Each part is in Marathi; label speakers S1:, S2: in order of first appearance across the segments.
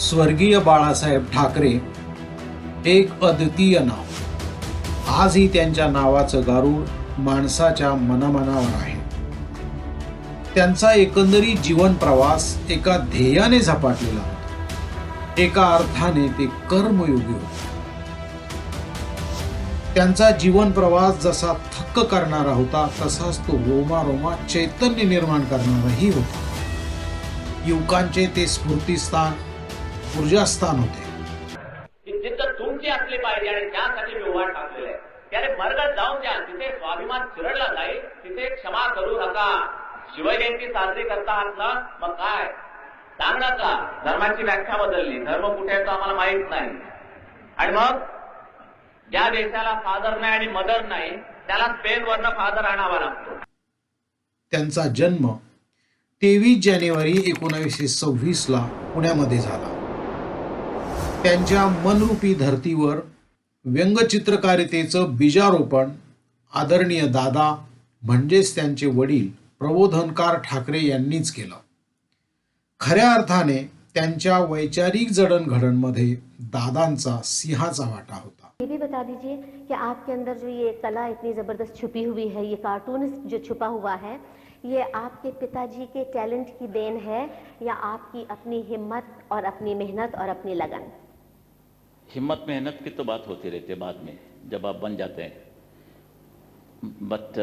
S1: स्वर्गीय बाळासाहेब ठाकरे एक अद्वितीय नाव. आजही त्यांच्या नावाचं गारूड माणसाच्या मनामनावर आहे. त्यांचा एकंदरीत जीवन प्रवास एका ध्येयाने झपाटलेला होता. एका अर्थाने ते कर्मयोगी होते. त्यांचा जीवन प्रवास जसा थक्क करणारा होता तसाच तो रोमारोमात चैतन्य निर्माण करणाराही होता. युवकांचे ते स्फूर्तीस्थान, ऊर्जास्थान होते.
S2: जिथं तुमची असली पाहिजे आणि त्यासाठी मी उभा टाकलेला आहे. त्याने मर्गात जाऊन द्या, तिथे स्वाभिमान चिरडला जाईल, तिथे क्षमा करू नका. शिवजयंती साजरी करता आहात ना, मग काय सांगणार का? धर्माची व्याख्या बदलली, धर्म कुठे आहे तो आम्हाला माहित नाही. आणि मग ज्या देशाला फादर नाही आणि मदर नाही त्याला स्पेन वरनं फादर आणावा लागतो.
S1: त्यांचा जन्म 23 जानेवारी 1926 ला पुण्यामध्ये झाला. त्यांच्या मनरूपी धर्तीवर व्यंगचित्रकारितेचं बीजारोपण आदरणीय दादा म्हणजेच त्यांचे वडील प्रबोधनकार ठाकरे यांनीच केलं. खऱ्या अर्थाने त्यांच्या वैचारिक जडणघडणमध्ये दादांचा सिंहाचा वाटा होता.
S3: ये भी बता दीजिए कि आपके अंदर जो ये कला इतनी ज़बरदस्त छुपी हुई है, ये कार्टूनिस्ट जो छुपा हुआ है, ये आपके पिताजी के टैलेंट की देन है या आपकी अपनी हिम्मत और अपनी मेहनत और अपनी लगन?
S4: हिम्मत मेहनत की तो बात होती रहती है बाद में जब आप बन जाते हैं, but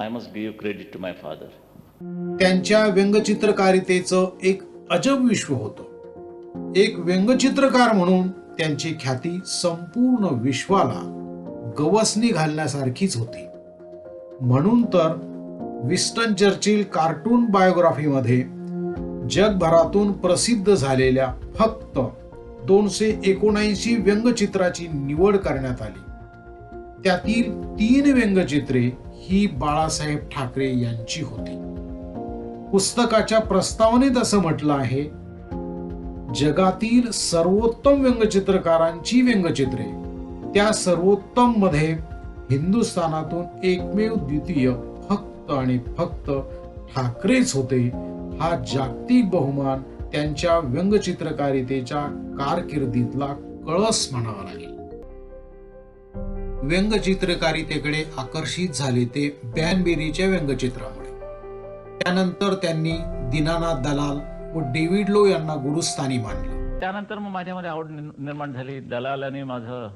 S4: I must give credit to my father.
S1: त्यांच्या व्यंगचित्रकारितेचं एक अजब विश्व होतं. एक व्यंगचित्रकार म्हणून त्यांची ख्याती संपूर्ण विश्वाला गवसणी घालण्यासारखीच होती. म्हणून तर विस्टन चर्चिल कार्टून बायोग्राफीमध्ये जगभरातून प्रसिद्ध झालेल्या फक्त 279 व्यंगचित्राची निवड करण्यात आली. त्यातील 3 व्यंगचित्रे ही बाळासाहेब ठाकरे यांची होती. पुस्तकाच्या प्रस्तावनेत असं म्हटलं आहे, जगातील सर्वोत्तम व्यंगचित्रकारांची व्यंगचित्रे, त्या सर्वोत्तम मध्ये हिंदुस्थानातून एकमेव द्वितीय फक्त आणि फक्त ठाकरेच होते. हा जागतिक बहुमान त्यांच्या व्यंगचित्रकारितेच्या कारकिर्दीतला कळस म्हणावा लागेल. व्यंगचित्रकारितेकडे आकर्षित झाले ते बॅनबेरीच्या व्यंगचित्रामुळे. त्यानंतर त्यांनी दीनानाथ दलाल व डेव्हिड लो यांना गुरुस्थानी मानलं.
S4: त्यानंतर मग माझ्यामध्ये आवड निर्माण झाली. दलालाने माझं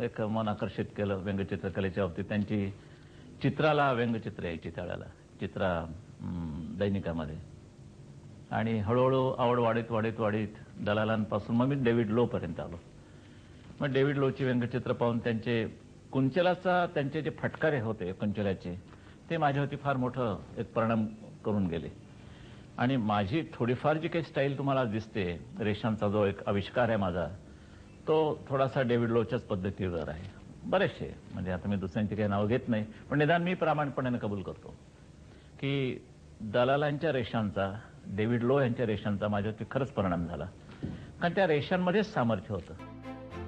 S4: एक मन आकर्षित केलं व्यंगचित्रकलेच्या बाबतीत. त्यांची चित्राला व्यंगचित्र यायची त्यावेळेला चित्रा दैनिकामध्ये. आणि हळूहळू आवड वाढीत वाढीत वाढीत दलालांपासून मग मी डेव्हिड लो पर्यंत आलो. मग डेव्हिड लोची व्यंगचित्र पाहून त्यांचे कुंचलाचा त्यांचे जे फटकारे होते कुंचल्याचे ते माझ्यावरती फार मोठं एक परिणाम करून गेले. आणि माझी थोडीफार जी काही स्टाईल तुम्हाला दिसते, रेषांचा जो एक आविष्कार आहे माझा, तो थोडासा डेव्हिड लोच्याच पद्धतीवर आहे. बरेचसे म्हणजे आता मी दुसऱ्यांची काही नावं घेत नाही, पण निदान मी प्रामाणिकपणे कबूल करतो की दलालांच्या रेषांचा, डेव्हिड लो यांच्या रेषांचा माझ्यावरती खरंच परिणाम झाला. कारण त्या रेषांमध्येच सामर्थ्य होतं.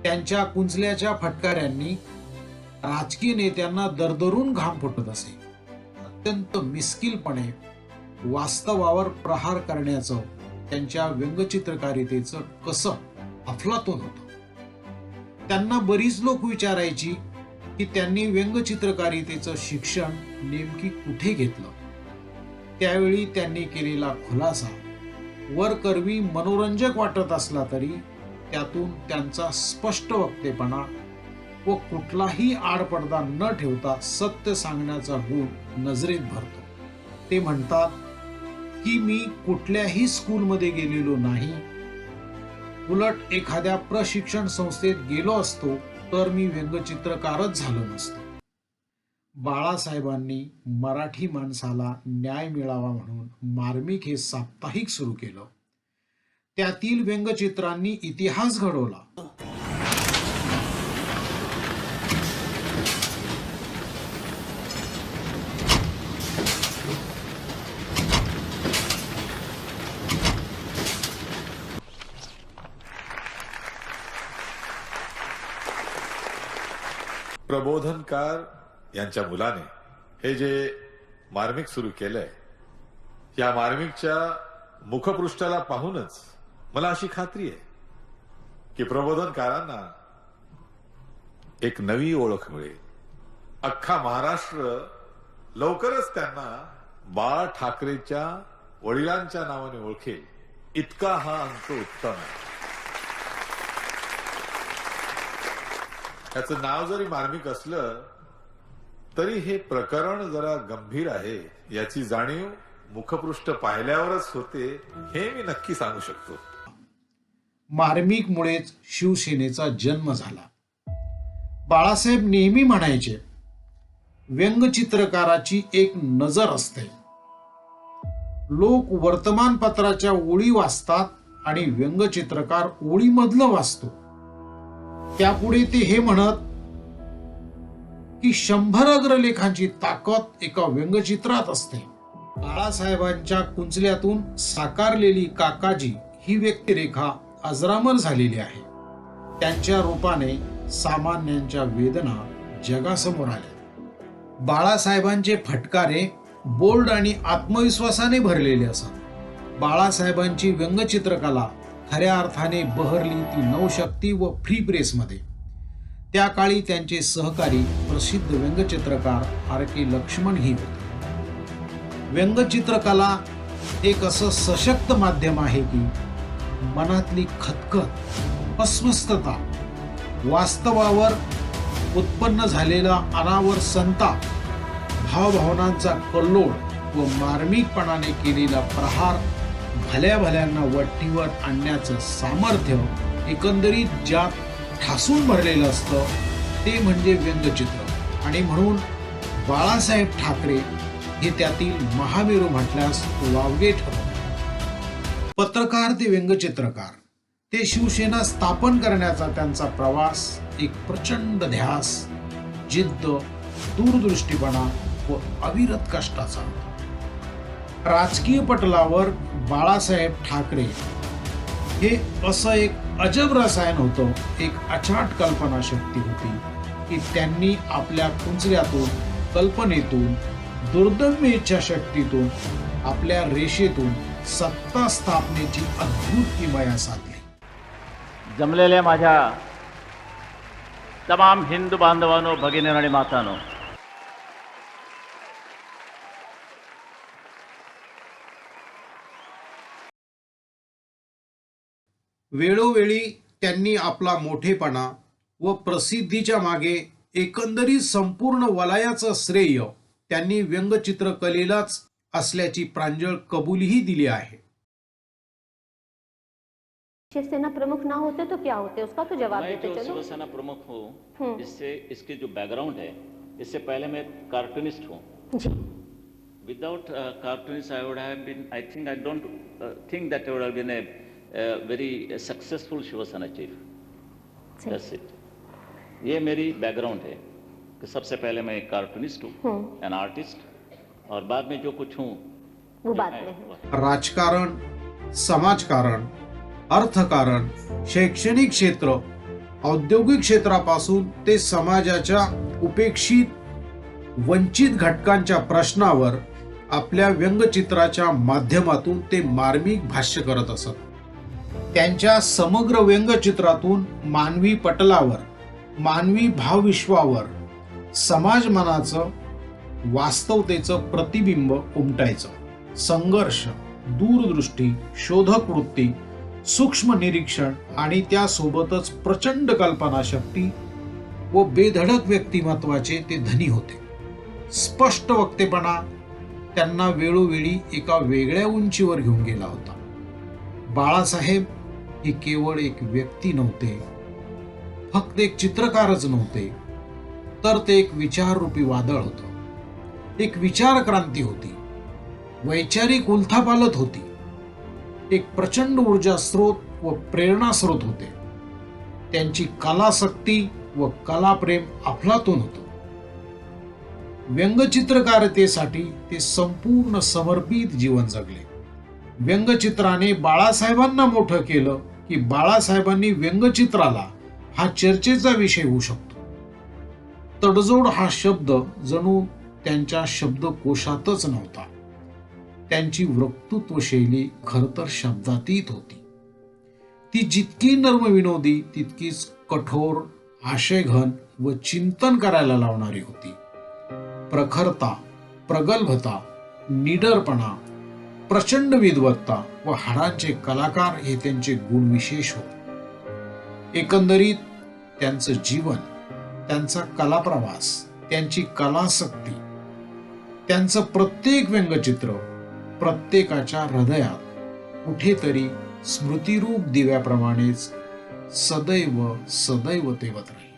S1: त्यांच्या कुंचल्याच्या फटकाऱ्यांनी राजकीय नेत्यांना दरदरून घाम फुटत असे. अत्यंत मिस्किलपणे वास्तवावर प्रहार करण्याचं त्यांच्या व्यंगचित्रकारितेचं कसं अफलातून होतं. त्यांना बरीच लोक विचारायची की त्यांनी व्यंगचित्रकारितेचं शिक्षण नेमकी कुठे घेतलं. त्यावेळी त्यांनी केलेला खुलासा वरकरवी मनोरंजक वाटत असला तरी त्यातून त्यांचा स्पष्ट वक्तेपणा व कुठलाही आडपडदा न ठेवता सत्य सांगण्याचा गुण नजरेत भरतो. ते म्हणतात की मी कुठल्याही स्कूलमध्ये गेलेलो नाही, उलट एखाद्या प्रशिक्षण संस्थेत गेलो असतो तर मी व्यंगचित्रकारच झालो नसतो. बाळासाहेबांनी मराठी माणसाला न्याय मिळावा म्हणून मार्मिक हे साप्ताहिक सुरू केलं. त्यातील व्यंगचित्रांनी इतिहास घडवला.
S5: प्रबोधनकार यांच्या मुलाने हे जे मार्मिक सुरू केलंय, या मार्मिकच्या मुखपृष्ठाला पाहूनच मला अशी खात्री आहे की प्रबोधनकारांना एक नवी ओळख मिळेल. अख्खा महाराष्ट्र लवकरच त्यांना बाळा ठाकरेच्या वडिलांच्या नावाने ओळखेल, इतका हा अंक उत्तम आहे. त्याचं नाव जरी मार्मिक असलं तरी हे प्रकरण जरा गंभीर आहे याची जाणीव मुखपृष्ठ पाहिल्यावरच होते, हे मी नक्की सांगू शकतो.
S1: मार्मिकमुळेच शिवसेनेचा जन्म झाला. बाळासाहेब नेहमी म्हणायचे, व्यंगचित्रकाराची एक नजर असते. लोक वर्तमानपत्राच्या ओळी वाचतात आणि व्यंगचित्रकार ओळीमधलं वाचतो. त्यापुढे ते हे म्हणत की 100 अग्रलेखांची ताकद एका व्यंगचित्रात असते. बाळासाहेबांच्या कुंचल्यातून साकारलेली काकाजी ही व्यक्तिरेखा अजरामर झालेली आहे. त्यांच्या रूपाने सामान्यांच्या वेदना जगासमोर आल्या. बाळासाहेबांचे फटकारे बोल्ड आणि आत्मविश्वासाने भरलेले असत. बाळासाहेबांची व्यंगचित्रकला खऱ्या अर्थाने बहरली ती नवशक्ती व फ्री प्रेसमध्ये. त्या काळी त्यांचे सहकारी प्रसिद्ध व्यंगचित्रकार R.K. लक्ष्मण ही होते. व्यंगचित्रकला एक असं सशक्त माध्यम आहे की मनातली खतखत, अस्वस्थता, वास्तवावर उत्पन्न झालेला अनावर संताप, भावभावनांचा कल्लोळ व मार्मिकपणाने केलेला प्रहार भल्या भल्यांना वठणीवर आणण्याचं सामर्थ्य एकंदरीत ज्यात ठासून भरलेलं असतं ते म्हणजे व्यंगचित्र. आणि म्हणून बाळासाहेब ठाकरे हे त्यातील महामेरू म्हटल्यास वावगे ठरत. पत्रकार ते व्यंगचित्रकार, ते शिवसेना स्थापन करण्याचा त्यांचा प्रवास एक प्रचंड ध्यास, जिद्द, दूरदृष्टीपणा व अविरत कष्टाचा. राजकीय पटलावर बाळासाहेब ठाकरे हे असं एक अजब रसायन होतं, एक अचाट कल्पनाशक्ती होती की त्यांनी आपल्या कुंचल्यातून, कल्पनेतून, दुर्दम्य इच्छाशक्तीतून, आपल्या रेषेतून सत्ता स्थापनेची अद्भुत किमया साधली.
S4: जमलेल्या माझ्या तमाम हिंदू बांधवांनो, भगिनींनो आणि मातांनो,
S1: वेळोवेळी त्यांनी आपला मोठेपणा व प्रसिद्धीच्या मागे एकंदरीत संपूर्ण वलयाचं श्रेय त्यांनी व्यंगचित्रकलेलाच असल्याची प्रांजळ कबुलीही दिली आहे.
S3: शिवसेना प्रमुख ना होते तो क्या होते, उसका तो जवाब
S4: मैं
S3: देते
S4: जो
S3: चलो.
S4: शिवसेना प्रमुख हूँ, इससे इसकी जो बैकग्राउंड है, इससे पहले मैं कार्टूनिस्ट हूँ.
S3: जी.
S4: Without cartoonists, I would have been. I don't think that I would have been a very successful Shivasena chief. That's it. ये मेरी बैकग्राउंड है कि सबसे पहले मैं एक कार्टूनिस्ट हूँ, एन आर्टिस्ट, और बाद में जो कुछ हूँ
S3: वो बाद में है.
S1: राजकारण, समाजकारण, अर्थकारण, शैक्षणिक क्षेत्र, औद्योगिक क्षेत्रापासून ते समाजाच्या उपेक्षित, वंचित घटकांच्या प्रश्नावर आपल्या व्यंगचित्राच्या माध्यमातून ते मार्मिक भाष्य करत असत. त्यांच्या समग्र व्यंगचित्रातून मानवी पटलावर, मानवी भावविश्वावर, समाज मनाचं, वास्तवतेचं प्रतिबिंब उमटायचं. संघर्ष, दूरदृष्टी, शोधक वृत्ती, सूक्ष्म निरीक्षण आणि त्यासोबतच प्रचंड कल्पनाशक्ती व बेधडक व्यक्तिमत्वाचे ते धनी होते. स्पष्ट वक्तेपणा त्यांना वेळोवेळी एका वेगळ्या उंचीवर घेऊन गेला होता. बाळासाहेब हे केवळ एक व्यक्ती नव्हते, फक्त एक चित्रकारच नव्हते, तर ते एक विचाररूपी वादळ होतं. एक विचार क्रांती होती, वैचारिक उलथापालथ होती. एक प्रचंड ऊर्जा स्रोत व प्रेरणा स्रोत होते. त्यांची कलासक्ती व कलाप्रेम अफलातून होतं. व्यंगचित्रकारितेसाठी ते संपूर्ण समर्पित जीवन जगले. व्यंगचित्राने बाळासाहेबांना मोठं केलं की बाळासाहेबांनी व्यंगचित्राला हा चर्चेचा विषय होऊ शकतो. तडजोड हा शब्द जणू त्यांच्या शब्दकोशातच नव्हता. त्यांची वक्तृत्व शैली खरतर शब्दातीत होती. ती जितकी नर्मविनोदी तितकीच कठोर, आशयघन व चिंतन करायला लावणारी होती. प्रखरता, प्रगल्भता, निडरपणा, प्रचंड विद्वत्ता व हाडांचे कलाकार हे त्यांचे गुणविशेष होते. एकंदरीत त्यांचं जीवन, त्यांचा कलाप्रवास, त्यांची कलासक्ती, त्यांचं प्रत्येक व्यंगचित्र प्रत्येकाच्या हृदयात कुठेतरी स्मृतिरूप दिव्याप्रमाणेच सदैव सदैव तेवत राहील.